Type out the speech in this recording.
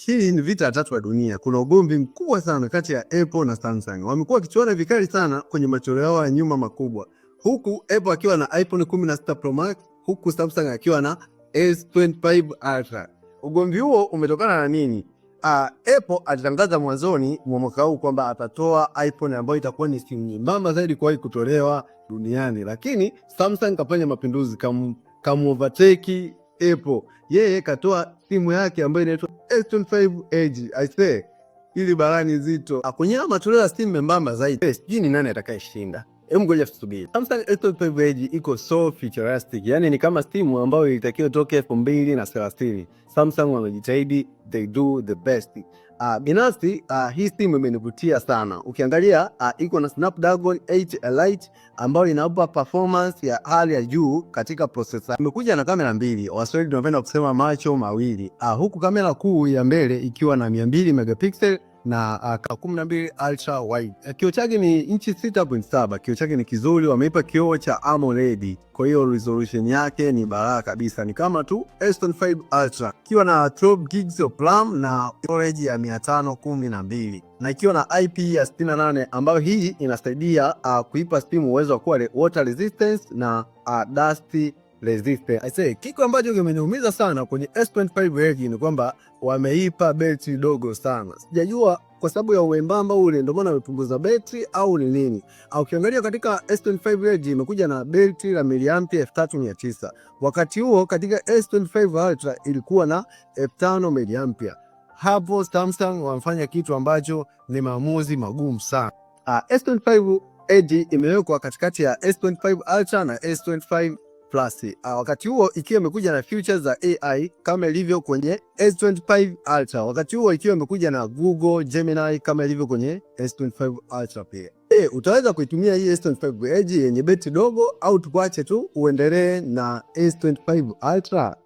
Hii ni vita ya tatu ya dunia. Kuna ugomvi mkubwa sana kati ya Apple na Samsung. Wamekuwa wakichuana vikali sana kwenye matoleo yao ya nyuma makubwa, huku Apple akiwa na iPhone 16 Pro Max, huku Samsung akiwa na S25 Ultra. Ugomvi huo umetokana na nini? Apple alitangaza mwanzoni mwa mwaka huu kwamba atatoa iPhone ambayo itakuwa ni simu nyembamba zaidi kuwahi kutolewa duniani, lakini Samsung kafanya mapinduzi, overtake Apple. Yeye katoa simu yake ambayo inaitwa S25 Edge. I say ili barani zito kwenye matoleo ya simu membamba zaidi. Sijui ni nani atakayeshinda. Hebu ngoja tusubiri. Samsung S25 Edge iko so futuristic, yani ni kama simu ambayo ilitakiwa toke 2030. Samsung wamejitahidi, they do the best. Binafsi hii simu imenivutia sana. Ukiangalia iko na Snapdragon 8 Elite ambayo inaupa performance ya hali ya juu katika processor. Imekuja na kamera mbili, Waswahili tunapenda kusema macho mawili. Huku kamera kuu ya mbele ikiwa na 200 megapixel na 12 ultra wide. Kioo chake ni inchi 6.7. Kioo chake ni kizuri, wameipa kioo cha AMOLED. Kwa hiyo resolution yake ni baraka kabisa, ni kama tu S25 Ultra. Ikiwa na 12 GB of RAM na storage ya 512 na ikiwa na IP ya 68 ambayo hii inasaidia kuipa simu uwezo wa kuwa water resistance na dust resistant. I say kitu ambacho kimeniumiza sana kwenye S25 Edge ni kwamba wameipa betri dogo sana. Sijajua kwa sababu ya uembamba ule ndio maana wamepunguza betri au ni nini. Ukiangalia katika S25 Edge imekuja na betri la miliampia 3900. Wakati huo katika S25 Ultra ilikuwa na 5000 miliampia. Hapo Samsung wamefanya kitu ambacho ni maamuzi magumu sana. S25 Edge imewekwa katikati ya S25 Ultra na S25 Plus. Wakati huo ikiwa imekuja na features za AI kama ilivyo kwenye S25 Ultra. Wakati huo ikiwa imekuja na Google Gemini kama ilivyo kwenye S25 Ultra pia. Utaweza kuitumia hii S25 Edge yenye betri dogo au tukuache tu uendelee na S25 Ultra?